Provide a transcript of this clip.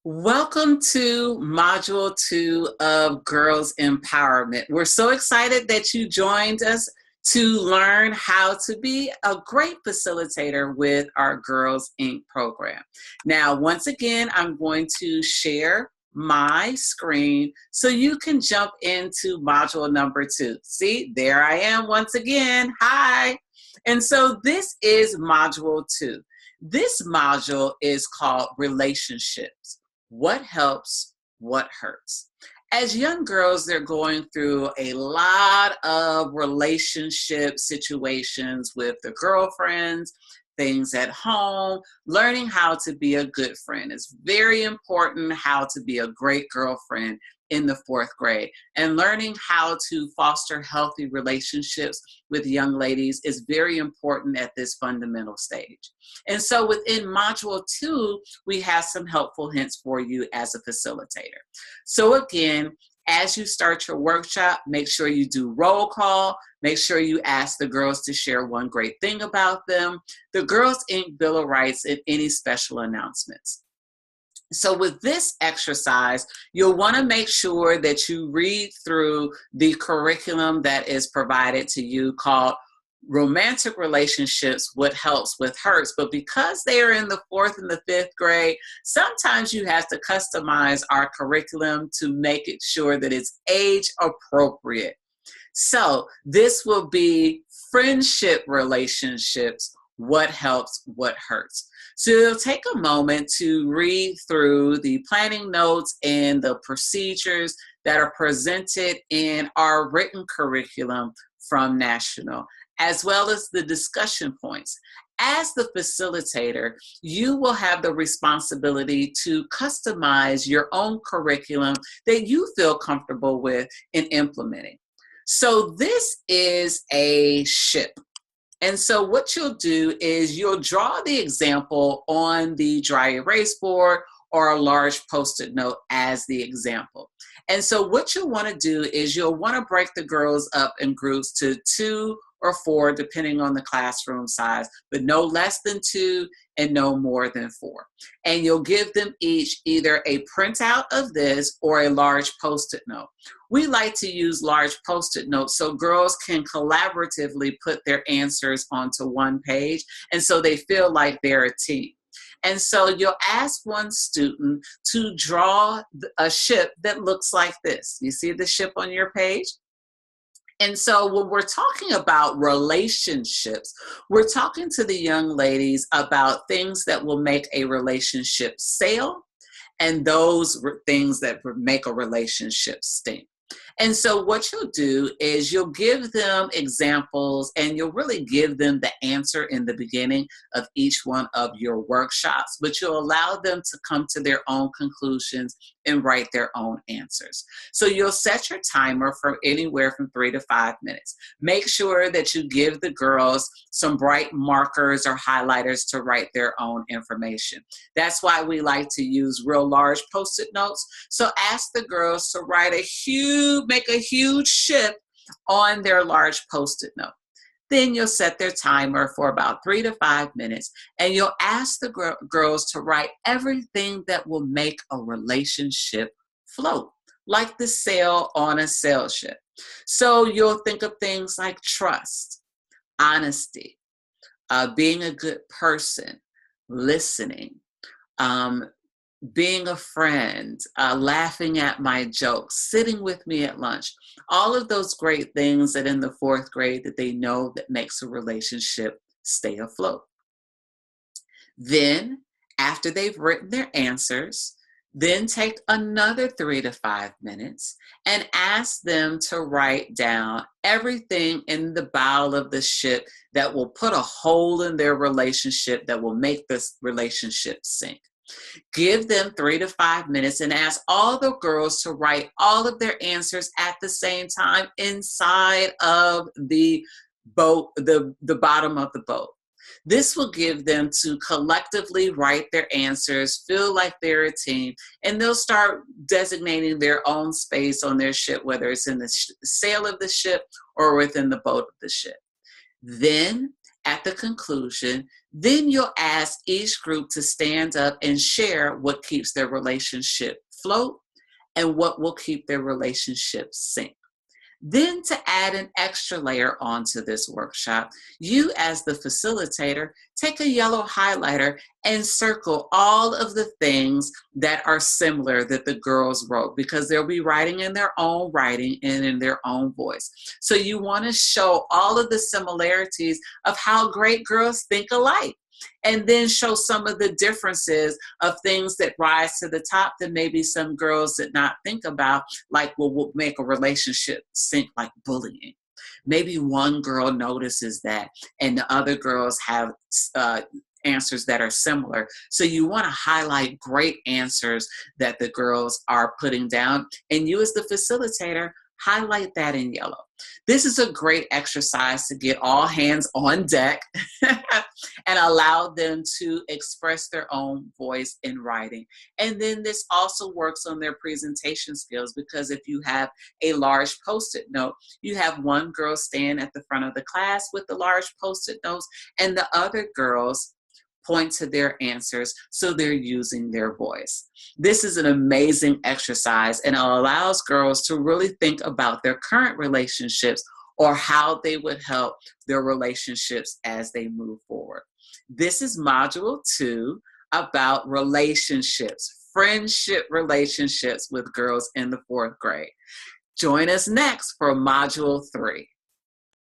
Welcome to Module 2 of Girls Empowerment. We're so excited that you joined us to learn how to be a great facilitator with our Girls Inc. program. Now, once again, I'm going to share my screen so you can jump into module number 2. See, there I am once again. Hi. And so this is module 2. This module is called Relationships. What helps, what hurts. As young girls, they're going through a lot of relationship situations with their girlfriends, things at home, learning how to be a good friend. It's very important how to be a great girlfriend in the 4th grade. And learning how to foster healthy relationships with young ladies is very important at this fundamental stage. And so within Module 2, we have some helpful hints for you as a facilitator. So again, as you start your workshop, make sure you do roll call. Make sure you ask the girls to share one great thing about them, the Girls Inc. Bill of Rights, and any special announcements. So with this exercise, you'll want to make sure that you read through the curriculum that is provided to you called Romantic Relationships, What Helps, What Hurts. But because they are in the 4th and the 5th grade, sometimes you have to customize our curriculum to make it sure that it's age appropriate. So this will be friendship relationships, what helps, what hurts. So you'll take a moment to read through the planning notes and the procedures that are presented in our written curriculum from National, as well as the discussion points. As the facilitator, you will have the responsibility to customize your own curriculum that you feel comfortable with in implementing. So this is a ship. And so what you'll do is you'll draw the example on the dry erase board or a large Post-it note as the example. And so what you'll want to do is you'll want to break the girls up in groups to 2 or 4, depending on the classroom size, but no less than 2 and no more than 4. And you'll give them each either a printout of this or a large Post-it note. We like to use large Post-it notes so girls can collaboratively put their answers onto one page, and so they feel like they're a team. And so you'll ask one student to draw a ship that looks like this. You see the ship on your page? And so when we're talking about relationships, we're talking to the young ladies about things that will make a relationship sail and those things that make a relationship stink. And so what you'll do is you'll give them examples and you'll really give them the answer in the beginning of each one of your workshops, but you'll allow them to come to their own conclusions and write their own answers. So you'll set your timer for anywhere from 3 to 5 minutes. Make sure that you give the girls some bright markers or highlighters to write their own information. That's why we like to use real large Post-it notes. So ask the girls to make a huge ship on their large Post-it note. Then you'll set their timer for about 3 to 5 minutes, and you'll ask the girls to write everything that will make a relationship float, like the sail on a sail ship. So you'll think of things like trust, honesty, being a good person, listening, being a friend, laughing at my jokes, sitting with me at lunch, all of those great things that in the 4th grade that they know that makes a relationship stay afloat. Then, after they've written their answers, then take another 3 to 5 minutes and ask them to write down everything in the bow of the ship that will put a hole in their relationship that will make this relationship sink. Give them 3 to 5 minutes and ask all the girls to write all of their answers at the same time inside of the boat, the bottom of the boat. This will give them to collectively write their answers, feel like they're a team, and they'll start designating their own space on their ship, whether it's in the sail of the ship or within the boat of the ship. Then, at the conclusion, Then you'll ask each group to stand up and share what keeps their relationship float and what will keep their relationship sync. Then, to add an extra layer onto this workshop, you as the facilitator take a yellow highlighter and circle all of the things that are similar that the girls wrote, because they'll be writing in their own writing and in their own voice. So you want to show all of the similarities of how great girls think alike, and then show some of the differences of things that rise to the top that maybe some girls did not think about, like what will make a relationship sync, like bullying. Maybe one girl notices that and the other girls have answers that are similar. So you want to highlight great answers that the girls are putting down, and you as the facilitator highlight that in yellow. This is a great exercise to get all hands on deck and allow them to express their own voice in writing. And then this also works on their presentation skills, because if you have a large Post-it note, you have one girl stand at the front of the class with the large Post-it notes, and the other girls point to their answers, so they're using their voice. This is an amazing exercise, and it allows girls to really think about their current relationships or how they would help their relationships as they move forward. This is Module 2 about relationships, friendship relationships with girls in the 4th grade. Join us next for Module 3.